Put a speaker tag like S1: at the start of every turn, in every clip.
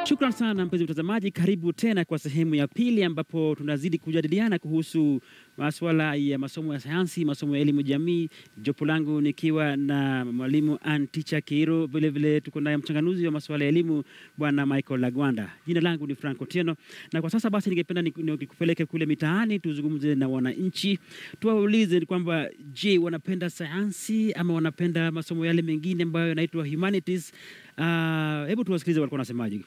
S1: Shukran sana mpenzi mtazamaji, karibu tena kwa sehemu ya pili ambapo tunazidi kujadiliana kuhusu masuala ya masomo ya sayansi, masomo ya elimu jamii. Jopo langu nikiwa na mwalimu Anticha Kiro, vile vile tuko naye mchanganuzi wa masuala ya elimu bwana Michael Lagwanda. Jina langu ni Franco Tieno, na kwa sasa basi ningependa nikupeleke kule mitaani tuzungumze na wananchi. Tuwaulize kwamba je, wanapenda sayansi ama wanapenda masomo yale mengine ambayo yanaitwa humanities? Hebu tuwasikilize walikuwa wanasemaje.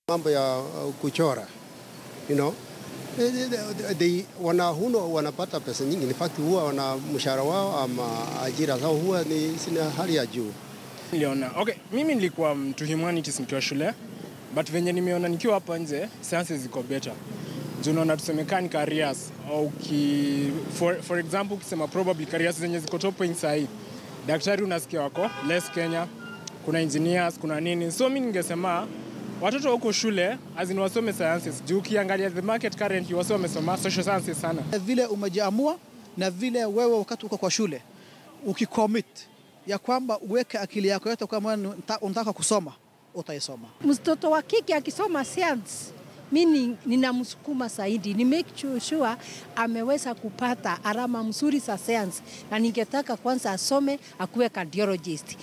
S2: Mambo ya kuchora, wanapata pesa nyingi. In fact huwa wana mshahara wao ama ajira zao huwa ni sina hali ya juu.
S3: Niliona, mimi nilikuwa mtu humanities nikiwa shule, but venye nimeona nikiwa hapa nje, sciences ziko better. Unaona tusemekani careers, for example ukisema probably careers zenye ziko top inside. Daktari unasikia wako less Kenya, kuna engineers, kuna nini. So mimi ningesema watoto huko shule azini wasome sciences. Juu ukiangalia the market currently wasome wamesoma social sciences sana.
S4: Vile umejiamua na vile wewe wakati uko kwa shule ukicommit ya kwamba uweke akili yako yote kama unataka kusoma, utaisoma.
S5: Mtoto wa kike akisoma science, mimi ninamsukuma zaidi. Ni make sure ameweza kupata alama mzuri za science, na ningetaka kwanza asome akuwe cardiologist.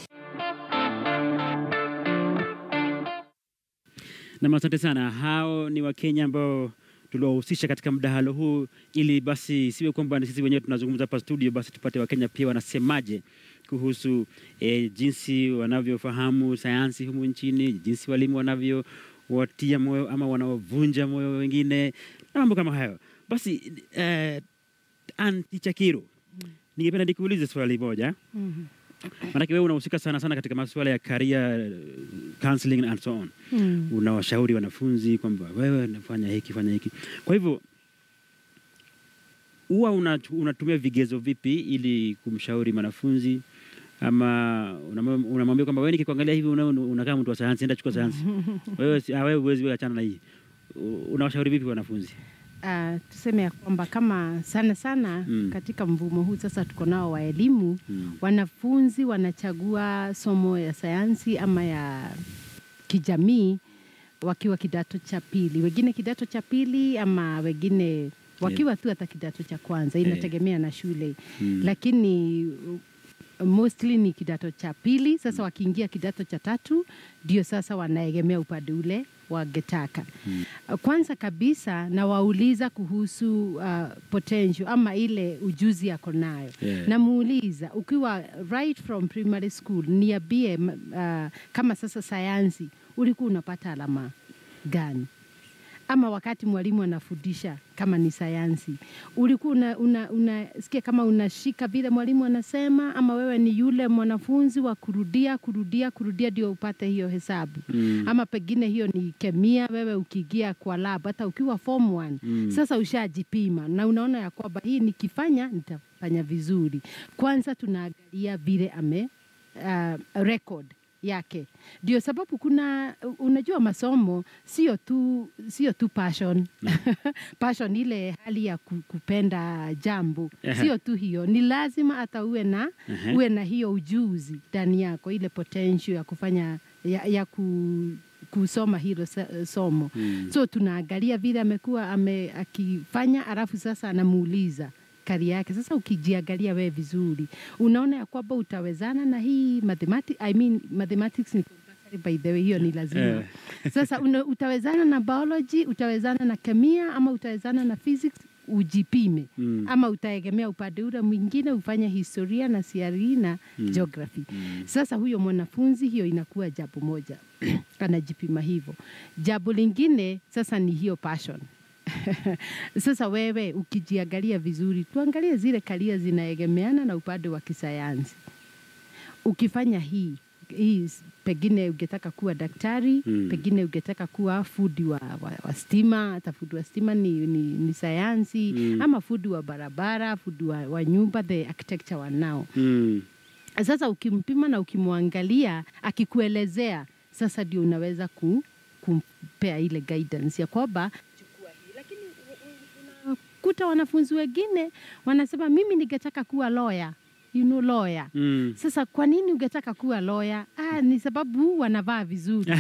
S1: Na asante sana. Hao ni Wakenya ambao tuliwahusisha katika mdahalo huu, ili basi siwe kwamba sisi wenyewe tunazungumza hapa studio, basi tupate Wakenya pia wanasemaje kuhusu jinsi wanavyofahamu sayansi humu nchini, jinsi walimu wanavyowatia moyo ama wanaovunja moyo wengine na mambo kama hayo. Basi Anticha Kiro, ningependa nikuulize swali moja. Maana wewe unahusika sana katika masuala ya career counseling and so on. Unawashauri wanafunzi kwamba wewe unafanya hiki, fanya hiki. Kwa hivyo huwa unatumia vigezo vipi ili kumshauri mwanafunzi, ama unamwambia kwamba wewe nikikuangalia hivi unakaa mtu wa sayansi, enda chukua sayansi. Wewe huwezi achana na hii. Unawashauri vipi wanafunzi?
S6: Tuseme ya kwamba kama sana katika mvumo huu sasa tuko nao wa elimu, wanafunzi wanachagua somo ya sayansi ama ya kijamii wakiwa kidato cha pili. Wengine kidato cha pili ama wengine wakiwa tu hata kidato cha kwanza, inategemea na shule. Lakini mostly ni kidato cha pili. Sasa wakiingia kidato cha tatu ndio sasa wanaegemea upande ule wangetaka. Kwanza kabisa na wauliza kuhusu potential ama ile ujuzi yako nayo. Namuuliza ukiwa right from primary school, niambie kama sasa sayansi ulikuwa unapata alama gani? Ama wakati mwalimu anafundisha kama ni sayansi, ulikuwa unasikia kama unashika vile mwalimu anasema, ama wewe ni yule mwanafunzi wa kurudia ndio upate hiyo hesabu. Ama pengine hiyo ni kemia, wewe ukiingia kwa lab hata ukiwa form 1 sasa ushajipima na unaona ya kwamba hii nikifanya nitafanya vizuri. Kwanza tunaangalia vile record yake. Ndio sababu unajua masomo sio tu passion. Passion ile hali ya kupenda jambo. Sio tu hiyo. Ni lazima hata uwe na hiyo ujuzi ndani yako, ile potential ya kufanya ya kusoma hilo somo. So tunaangalia vile amekuwa akifanya, alafu sasa anamuuliza kari yake. Sasa ukijiangalia wewe vizuri, unaona ya kwamba utawezana na hii mathematics ni compulsory by the way, hiyo ni lazima. Sasa utawezana na biology, utawezana na kemia, ama utawezana na physics, ujipime. Ama utaegemea upande ule mwingine ufanye historia na CRE na geography. Sasa huyo mwanafunzi, hiyo inakuwa jambo moja. Anajipima hivyo. Jambo lingine sasa ni hiyo passion. Sasa wewe ukijiangalia vizuri, tuangalie zile career zinaegemeana na upande wa kisayansi. Ukifanya hii pengine ungetaka kuwa daktari, pengine ungetaka kuwa fundi wa stima, hata fundi wa stima ni sayansi, ama fundi wa barabara, fundi wa nyumba, the architecture wanao. Sasa ukimpima na ukimwangalia akikuelezea, sasa ndio unaweza kumpea ile guidance ya kwamba chukua hii. Lakini unakuta wanafunzi wengine wanasema mimi ningetaka kuwa lawyer. lawyer. Sasa kwa nini ungetaka kuwa lawyer? Ni sababu wanavaa vizuri.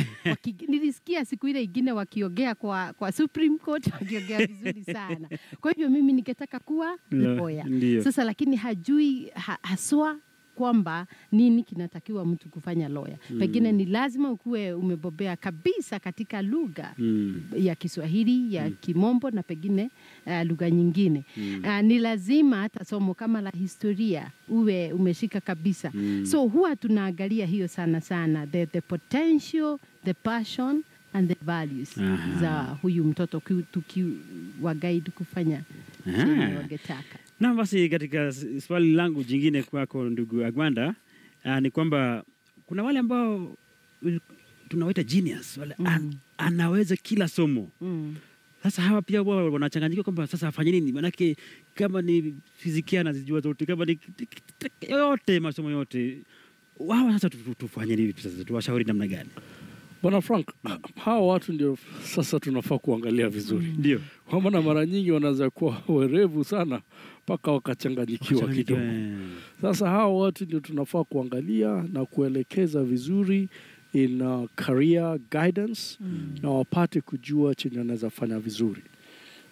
S6: Nilisikia siku ile ingine wakiongea kwa Supreme Court wakiongea vizuri sana. Kwa hivyo mimi ningetaka kuwa lawyer. Sasa lakini hajui haswa kwamba nini kinatakiwa mtu kufanya lawyer. Pengine ni lazima ukuwe umebobea kabisa katika lugha ya Kiswahili, ya Kimombo na pengine lugha nyingine. Ni lazima hata somo kama la historia uwe umeshika kabisa. So huwa tunaangalia hiyo sana. The potential, the passion and the values za huyu mtoto tukiwa guide kufanya chenye wangetaka.
S1: Na basi katika swali langu jingine kwako ndugu Agwanda, ni kwamba kuna wale ambao tunawaita genius, wale anaweza kila somo. Sasa hawa pia wao wanachanganyika kwamba sasa afanye nini? Manake kama ni fizikia anazijua zote, kama ni yote masomo yote. Wao sasa tufanye nini sasa? Tuwashauri namna gani?
S7: Bwana Frank, hawa watu ndio sasa tunafaa kuangalia vizuri.
S1: Ndio.
S7: Kwa maana mara nyingi wanaweza kuwa werevu sana mpaka wakachanganyikiwa kidogo. Sasa hawa watu ndio tunafaa kuangalia na kuelekeza vizuri in career guidance na wapate kujua chenye anaweza fanya vizuri.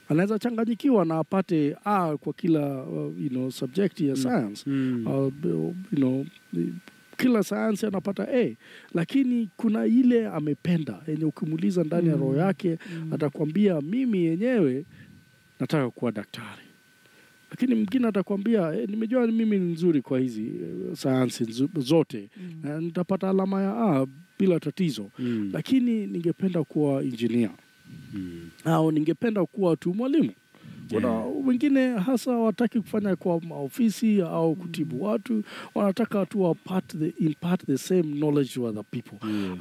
S7: Anaweza changanyikiwa na apate kwa kila subject ya science. Kila sayansi anapata lakini kuna ile amependa yenye ukimuuliza ndani ya roho yake atakwambia mimi yenyewe nataka kuwa daktari. Lakini mwingine atakwambia nimejua mimi ni nzuri kwa hizi sayansi zote na nitapata alama ya A bila tatizo. Lakini ningependa kuwa engineer. Au ningependa kuwa tu mwalimu. Kuna wengine hasa wataki kufanya kwa ofisi au kutibu watu, wanataka tu impart the same knowledge to other people.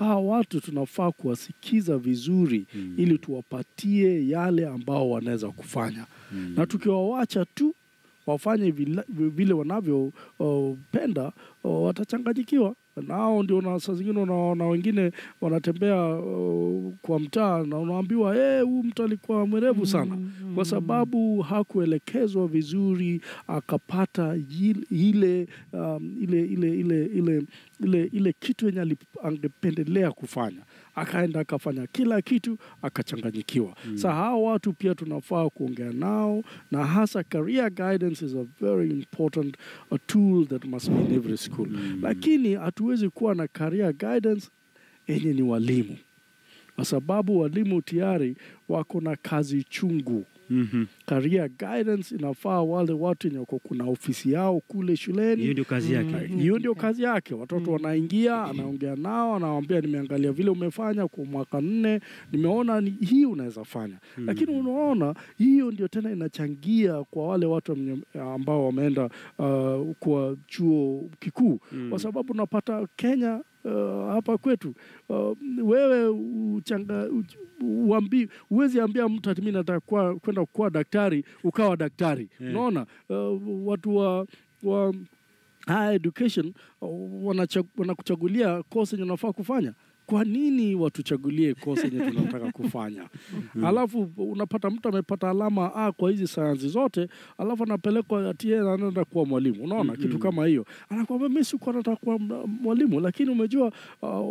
S7: Watu tunafaa kuwasikiza vizuri ili tuwapatie yale ambao wanaweza kufanya. Na tukiwawacha tu wafanye vile wanavyopenda, watachanganyikiwa. Nao ndio na saa zingine unaona wengine wanatembea kwa mtaa na unaambiwa huyu mtu alikuwa mwerevu sana kwa sababu hakuelekezwa vizuri akapata ile kitu yenye angependelea kufanya, akaenda akafanya kila kitu akachanganyikiwa. Sasa hao watu pia tunafaa kuongea nao, na hasa career guidance is a very important tool that must be in every school. Lakini hatuwezi kuwa na career guidance yenye ni walimu, kwa sababu walimu tayari wako na kazi chungu. Career guidance inafaa wale watu wenye kuna ofisi yao kule shuleni.
S1: Hiyo ndio kazi yake.
S7: Hiyo ndio kazi yake. Watoto wanaingia, anaongea nao, anawaambia nimeangalia vile umefanya kwa mwaka 4, nimeona hii unaweza fanya. Lakini unaona hiyo ndio tena inachangia kwa wale watu ambao wameenda kwa chuo kikuu. Kwa sababu unapata Kenya hapa kwetu wewe uwezi ambia mtu ati mimi nataka kwenda kuwa daktari ukawa daktari. Unaona watu wa higher education wanakuchagulia course yenye unafaa kufanya. Kwa nini watuchagulie kosa yenye tunataka kufanya? Alafu unapata mtu amepata alama A kwa hizi sayansi zote, alafu anapelekwa ati anaenda kuwa mwalimu. Unaona kitu kama hiyo. Anakuambia mimi sikuwa nataka kuwa mwalimu, lakini umejua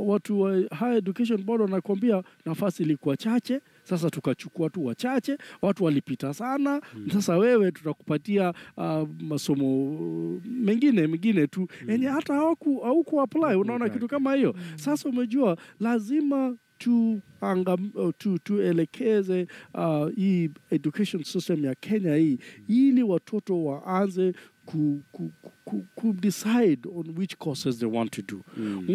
S7: watu wa higher education board wanakuambia nafasi ilikuwa chache, sasa tukachukua tu wachache, watu walipita sana. Sasa wewe tutakupatia masomo mengine tu yenye hata hauku apply. Unaona kitu kama hiyo. Sasa umejua lazima tuelekeze hii education system ya Kenya hii ili watoto waanze decide on which courses they want to do.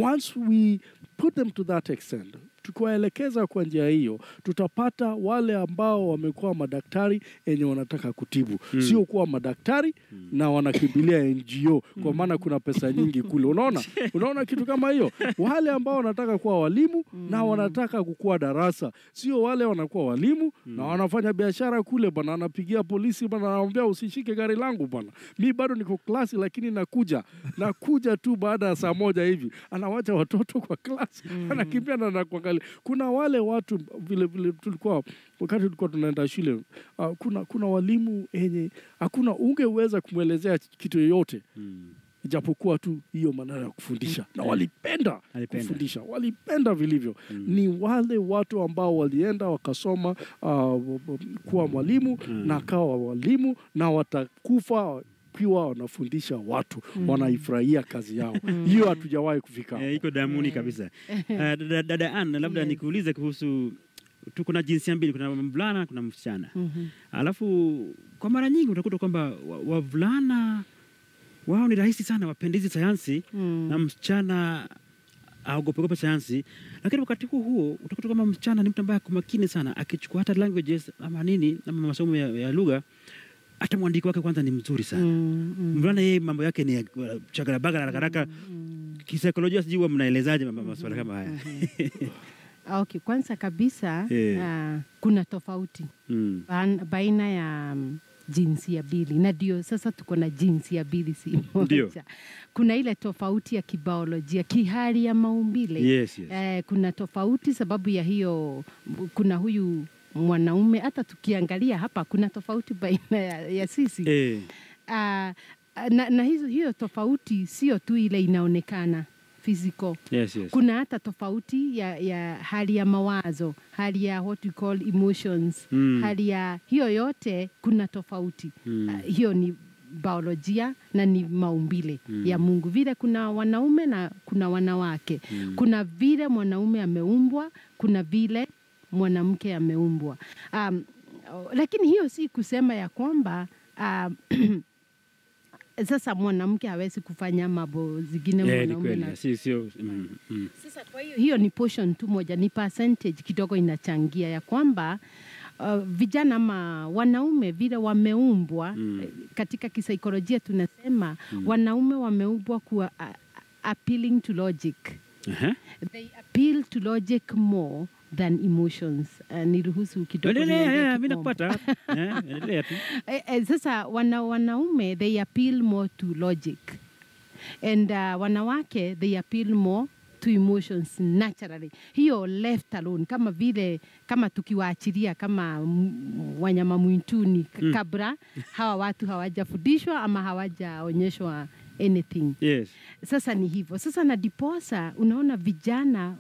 S7: Once we put them to that extent, tukiwaelekeza kwa njia hiyo, tutapata wale ambao wamekuwa madaktari yenye wanataka kutibu. Sio kuwa madaktari na wanakimbilia NGO kwa maana kuna pesa nyingi kule. Unaona kitu kama hiyo. Wale ambao wanataka kuwa walimu na wanataka kukua darasa. Sio wale wanakuwa walimu na wanafanya biashara kule bwana, anapigia polisi bwana, anaambia usishike gari langu bwana. Mimi bado niko klasi lakini nakuja tu baada ya saa 1 hivi. Anawacha watoto kwa klasi. Anakimbia na anakuangalia. Kuna wale watu vile tulikuwa wakati tulikuwa tunaenda shule, kuna walimu yenye hakuna ungeweza kumwelezea kitu yoyote japokuwa tu hiyo maneno ya kufundisha na walipenda kufundisha, walipenda vilivyo. Ni wale watu ambao walienda wakasoma kuwa mwalimu na akawa walimu na watakufa kiwa wanafundisha watu, wanaifurahia kazi yao. Hiyo hatujawahi kufika.
S1: Iko damuni kabisa. Dada Ann, labda nikuulize kuhusu kuna jinsia mbili, kuna mvulana, kuna msichana. Alafu kwa mara nyingi utakuta kwamba wavulana wao ni rahisi sana wapendezi sayansi na msichana aogope sayansi. Lakini wakati huo utakuta kama msichana ni mtu ambaye kumakini sana, akichukua hata languages ama nini ama masomo ya lugha, hata mwandiko wake kwanza ni mzuri sana. Mvulana yeye mambo yake ni chagarabaga haraka. Kisaikolojia sijui huwa mnaelezaje masuala kama haya?
S6: Okay, kwanza kabisa kuna tofauti baina ya jinsia mbili, na ndio sasa tuko na jinsia mbili, si moja. Kuna ile tofauti ya kibiolojia, kihali ya maumbile.
S1: Yes.
S6: Kuna tofauti sababu ya hiyo, kuna huyu mwanaume, hata tukiangalia hapa kuna tofauti baina ya sisi. Na hiyo tofauti sio tu ile inaonekana physical.
S1: Yes.
S6: Kuna hata tofauti ya hali ya mawazo, hali ya what we call emotions, hali ya hiyo yote kuna tofauti. Hiyo ni biolojia na ni maumbile ya Mungu. Vile kuna wanaume na kuna wanawake. Kuna vile mwanaume ameumbwa, kuna vile mwanamke ameumbwa. Lakini hiyo si kusema ya kwamba sasa mwanamke hawezi kufanya mambo zingine mwanaume na sasa kwa hiyo ni portion tu moja, ni percentage kidogo inachangia ya kwamba vijana ama wanaume vile wameumbwa. Katika kisaikolojia tunasema wanaume wameumbwa kuwa appealing to logic. They appeal to logic more than emotions. Niruhusu kidogo.
S1: Mimi nakupata.
S6: Sasa wanaume they appeal more to logic, and wanawake they appeal more to emotions naturally. Hiyo left alone, kama tukiwaachilia kama wanyama mwituni kabla hawa watu hawajafundishwa ama hawajaonyeshwa anything.
S1: Yes.
S6: Sasa ni hivyo. Sasa na diposa unaona vijana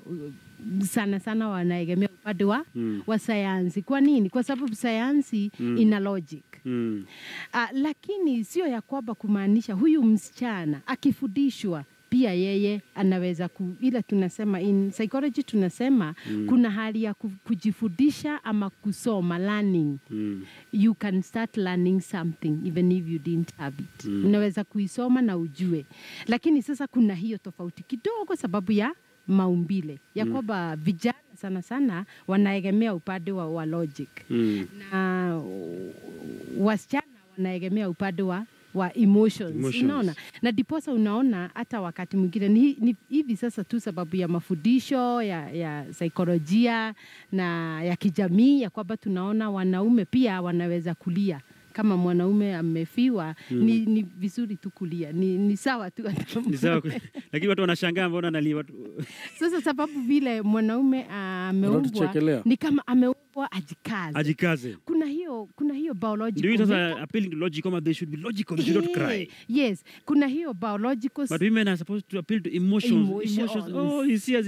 S6: sana wanaegemea upande wa sayansi. Kwa nini? Kwa sababu sayansi ina logic. Lakini sio ya kwamba kumaanisha huyu msichana akifundishwa pia yeye anaweza ila tunasema in psychology tunasema kuna hali ya kujifundisha ama kusoma, learning. You can start learning something even if you didn't have it. Unaweza kuisoma na ujue. Lakini sasa kuna hiyo tofauti kidogo sababu ya maumbile ya kwamba vijana sana wanaegemea upande wa logic, na wasichana wanaegemea upande wa emotions. Unaona? Na diposa unaona hata wakati mwingine ni hivi sasa tu sababu ya mafundisho ya saikolojia na ya kijamii ya kwamba tunaona wanaume pia wanaweza kulia. Kama mwanaume amefiwa ni vizuri tu kulia, ni sawa tu.
S1: Ni sawa, lakini watu wanashangaa mbona analia watu.
S6: Sasa sababu vile mwanaume ameumbwa ni kama ameumbwa ajikaze. Kuna hiyo biological.
S1: Ndio sasa appealing to logic, kama they should be logical, they should not cry.
S6: Yes, kuna hiyo biological.
S1: But women are supposed to appeal to emotions. Oh, hisia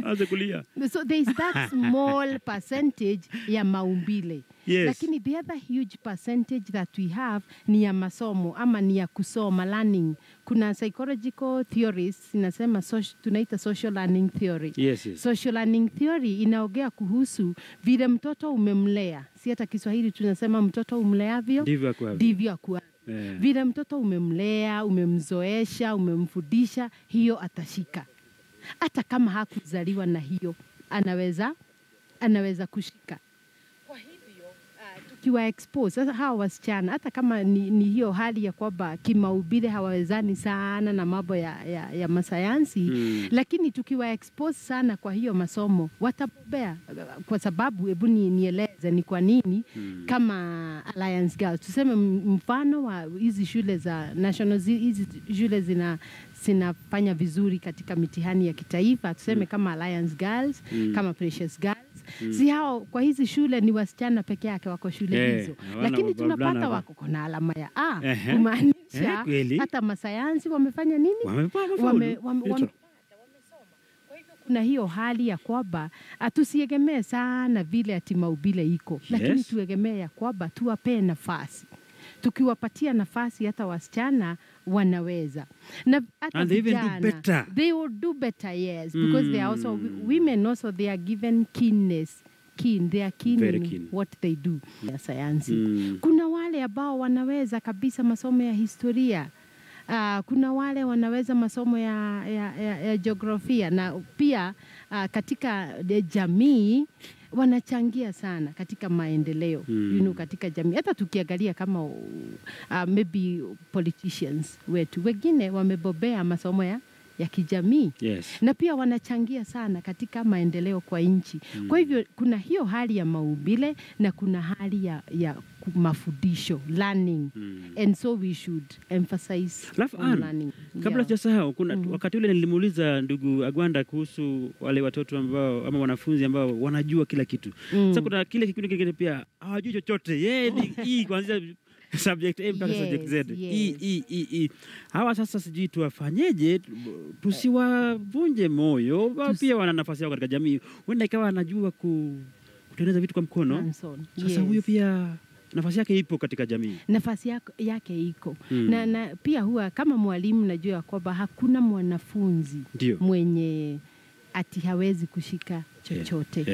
S1: aze kulia.
S6: So there is that small percentage ya maumbile.
S1: Yes.
S6: Lakini the other huge percentage that we have ni ya masomo ama ni ya kusoma, learning. Kuna psychological theories inasema tunaita social learning theory.
S1: Yes.
S6: Social learning theory inaongea kuhusu vile mtoto umemlea. Si hata Kiswahili tunasema mtoto umleavyo ndivyo akuavyo. Vile mtoto umemlea, umemzoesha, umemfundisha, hiyo atashika. Hata kama hakuzaliwa na hiyo, anaweza kushika. Tukiwa expose sasa hawa wasichana, hata kama ni hiyo hali ya kwamba kimaumbile hawawezani sana na mambo ya masayansi, lakini tukiwa expose sana kwa hiyo masomo watabobea. Kwa sababu hebu nieleze ni kwa nini kama Alliance Girls tuseme mfano wa hizi shule za national, hizi shule zinafanya vizuri katika mitihani ya kitaifa, tuseme kama Alliance Girls, kama Precious Girls. Si hao kwa hizi shule ni wasichana peke yake wako shule hizo. Lakini tunapata wako na alama ya A. Kumaanisha kumaanisha
S1: kweli.
S6: hata masayansi wamefanya nini?
S1: Wamefaulu.
S6: Kuna hiyo hali ya kwamba tusiegemee sana vile ati maubile iko, lakini tuegemee ya kwamba tuwapee nafasi. Tukiwapatia nafasi hata wasichana wanaweza. Na hata
S1: And they even do
S6: vijana,
S1: better.
S6: they will do better, yes, because they are also women also they are given keenness. They are keen
S1: Very
S6: in
S1: keen.
S6: what they do ya sayansi. Kuna wale ambao wanaweza kabisa masomo ya historia. Kuna wale wanaweza masomo ya jiografia na pia katika jamii wanachangia sana katika maendeleo katika jamii. Hata tukiangalia kama maybe politicians wetu wengine wamebobea masomo ya kijamii.
S1: Yes.
S6: Na pia wanachangia sana katika maendeleo kwa nchi. Kwa hivyo kuna hiyo hali ya maumbile na kuna hali ya mafundisho, learning. And so we should emphasize on learning.
S1: Kabla sijasahau, kuna wakati ule nilimuuliza ndugu Agwanda kuhusu wale watoto ambao ama wanafunzi ambao wanajua kila kitu. Sasa kuna kile kikundi kingine pia hawajui chochote. Yeye ni kuanzia subject A mpaka subject Z. Hawa sasa sijui tuwafanyeje, tusiwavunje moyo. Wao pia wana nafasi yao katika jamii. Wenda ikawa anajua kutengeneza vitu kwa mkono. Sasa huyo pia nafasi yake ipo katika jamii.
S6: Nafasi yake iko. Na pia huwa kama mwalimu najua kwamba hakuna mwanafunzi mwenye ati hawezi kushika chochote.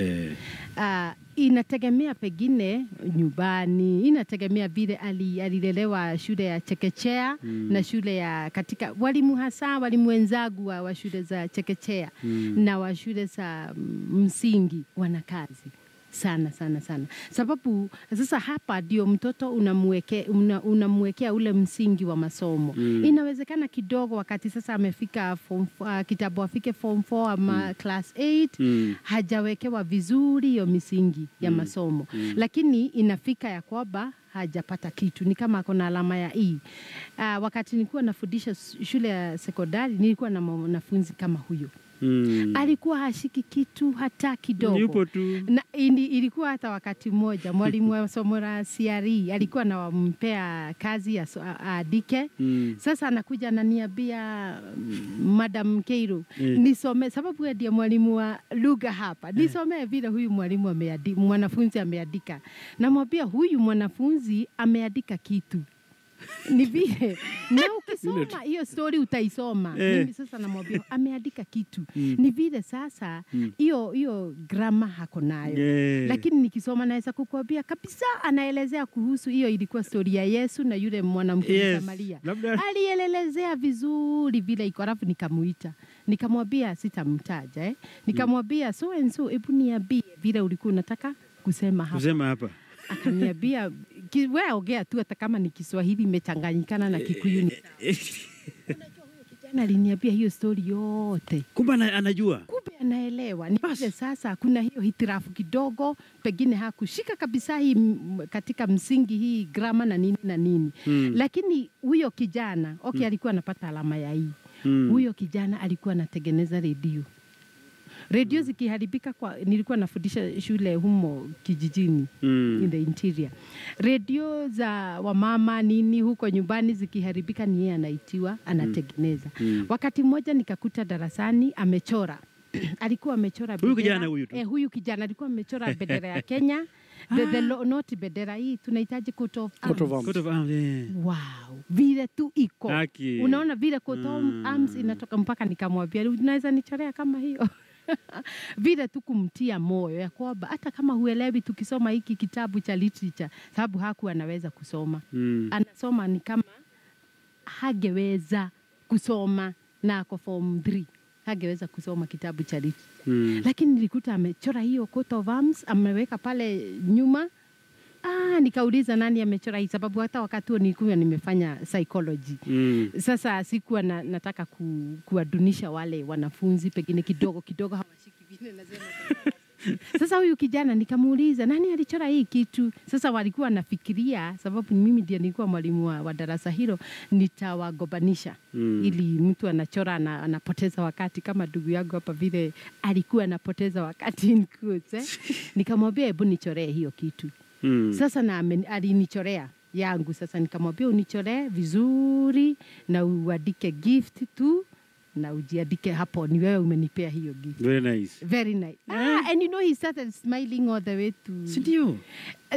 S6: Inategemea pengine nyumbani, inategemea vile alilelewa shule ya chekechea na shule ya katika walimu, hasa walimu wenzangu wa shule za chekechea na wa shule za msingi wana kazi sana. Sababu sasa hapa ndio mtoto unamwekea ule msingi wa masomo. Inawezekana kidogo wakati sasa amefika kitabu afike form 4 ama class 8 hajawekewa vizuri hiyo misingi ya masomo. Lakini inafika ya kwamba hajapata kitu, ni kama kuna alama ya E. Wakati nilikuwa nafundisha shule ya sekondari nilikuwa na mwanafunzi kama huyo. Alikuwa hashiki kitu hata kidogo.
S1: Yupo tu.
S6: Na ilikuwa hata wakati mmoja mwalimu wa somo la CRE alikuwa anampea kazi ya adike. Sasa anakuja ananiambia Madam Keiro, nisome, sababu ndiye mwalimu wa lugha hapa. Nisome vile huyu mwalimu mwanafunzi ameandika. Namwambia huyu mwanafunzi ameandika kitu. Ni vile na ukisoma hiyo story utaisoma. Mimi sasa namwambia ameandika kitu. Ni vile sasa hiyo grammar hako nayo. Lakini nikisoma naweza kukuambia kabisa anaelezea kuhusu hiyo ilikuwa story ya Yesu na yule mwanamke Samaria. Alielezea vizuri vile iko, alafu nikamuita. Nikamwambia sitamtaja nikamwambia so and so, hebu niambie vile ulikuwa unataka kusema hapa. Akaniambia wewe ongea tu hata kama ni Kiswahili imechanganyikana na Kikuyu. Unajua huyo kijana aliniambia hiyo story yote.
S1: Kumbe anajua.
S6: Kumbe anaelewa. Ni vile sasa kuna hiyo hitirafu kidogo, pengine hakushika kabisa hii katika msingi hii grammar na nini. Lakini huyo kijana alikuwa anapata alama ya E. Huyo kijana alikuwa anatengeneza redio zikiharibika nilikuwa nafundisha shule humo kijijini in the interior. Redio za wamama nini huko nyumbani zikiharibika ni yeye anaitiwa anatengeneza. Wakati mmoja nikakuta darasani amechora. Alikuwa amechora bendera. Huyu kijana alikuwa amechora bendera ya Kenya. Not bendera hii tunahitaji coat of arms. Wow, vile tu iko. Unaona vile coat of arms inatoka, mpaka nikamwambia unaweza nichorea kama hiyo. Vile tu kumtia moyo ya kwamba hata kama huelewi tukisoma hiki kitabu cha literature, sababu hakuwa anaweza kusoma. Anasoma ni kama hageweza kusoma na ako form 3. Hageweza kusoma kitabu cha literature. Lakini nilikuta amechora hiyo coat of arms, ameweka pale nyuma. Nikauliza nani amechora hii, sababu hata wakati huo nilikuwa nimefanya psychology. Sasa sikuwa nataka kuwadunisha wale wanafunzi, pengine kidogo hawashiki vile nasema. Sasa huyu kijana nikamuuliza nani alichora hii kitu. Sasa walikuwa nafikiria, sababu mimi ndiye nilikuwa mwalimu wa darasa hilo, nitawagobanisha ili mtu anachora anapoteza wakati kama ndugu yangu hapa vile alikuwa anapoteza wakati in quotes. Nikamwambia hebu nichoree hiyo kitu. Sasa na alinichorea yangu. Sasa nikamwambia unichore vizuri na uandike gift tu na ujiandike hapo, ni wewe umenipea hiyo gift.
S1: Very nice.
S6: Very nice. And you know, he started smiling all the way to...
S1: Sindio?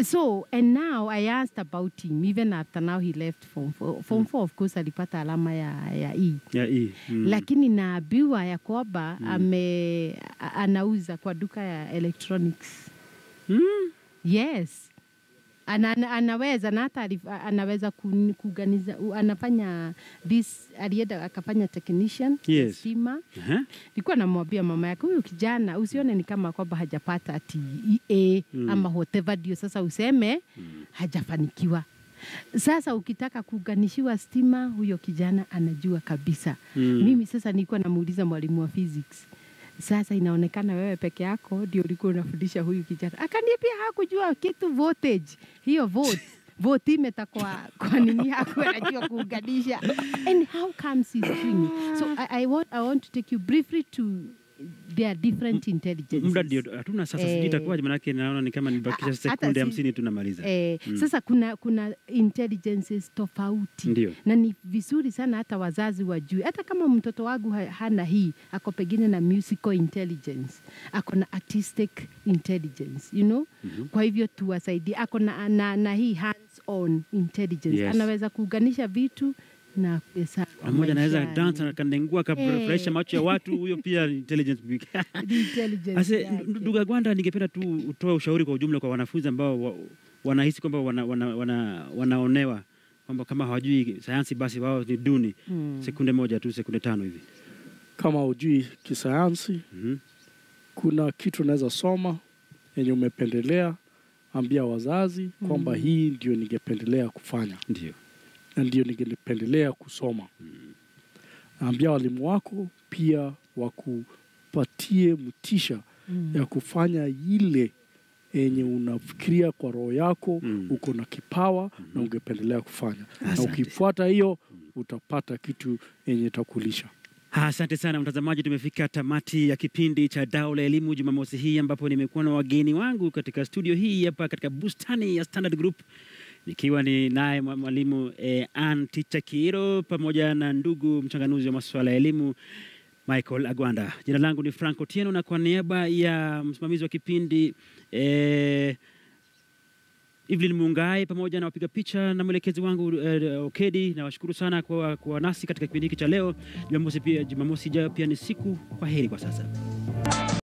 S6: So, and now I asked about him, even after now he left Form 4. Form 4, of course, alipata alama ya E.
S1: Ya E.
S6: Lakini naambiwa ya kwamba anauza kwa duka ya electronics. Yes. Anaweza na hata anaweza kuganiza, anafanya this, alienda akafanya technician,
S1: yes.
S6: Stima. Nilikuwa namwambia mama yake, huyu kijana usione ni kama kwamba hajapata ati EA ama whatever, ndio sasa useme hajafanikiwa. Sasa ukitaka kuganishiwa stima, huyo kijana anajua kabisa. Mimi sasa nilikuwa namuuliza mwalimu wa physics, sasa inaonekana wewe peke yako ndio ulikuwa unafundisha huyu kijana. Akaniambia hakujua kitu voltage. Hiyo vote imetakuwa kwa nini hakuwa anajua kuunganisha. And how comes he's doing? So I want to take you briefly to there are different intelligences.
S1: Muda ndio hatuna sasa, sijui itakuwaje, maana naona ni kama nibakisha sekunde 50 tunamaliza.
S6: Sasa kuna intelligences tofauti.
S1: Ndiyo.
S6: Na ni vizuri sana hata wazazi wajue. Hata kama mtoto wangu hana hii, ako pengine na musical intelligence, ako na artistic intelligence, you know? Kwa hivyo tuwasaidie. Ako na hii hands-on intelligence.
S1: Yes.
S6: Anaweza kuunganisha vitu na pesa.
S1: Mmoja anaweza dance na kanengua kafurahisha macho ya watu, huyo pia intelligence big. Ase ndugu Agwanda, ningependa tu utoe ushauri kwa ujumla kwa wanafunzi ambao wanahisi kwamba wanaonewa kwamba kama hawajui sayansi basi wao ni duni. Sekunde moja tu, sekunde 5 hivi.
S7: Kama hujui kisayansi, kuna kitu unaweza soma yenye umependelea, ambia wazazi kwamba hii ndio ningependelea kufanya.
S1: Ndio.
S7: Na ndio ningependelea kusoma. Ambia walimu wako pia wakupatie mtisha ya kufanya ile yenye unafikiria kwa roho yako, uko na kipawa na ungependelea kufanya. Na ukifuata hiyo utapata kitu yenye itakulisha.
S1: Asante sana mtazamaji, tumefika tamati ya kipindi cha Dau la Elimu Jumamosi hii, ambapo nimekuwa na wageni wangu katika studio hii hapa katika bustani ya Standard Group, nikiwa ni naye mwalimu Ann Ticha Kiiro pamoja na ndugu mchanganuzi wa masuala ya elimu Michael Agwanda. Jina langu ni Frank Otieno, na kwa niaba ya msimamizi wa kipindi Evelyn Mungai pamoja na wapiga picha na mwelekezi wangu Okedi, na washukuru sana kwa nasi katika kipindi hiki cha leo. Jumamosi ijayo pia ni siku. Kwa heri kwa sasa.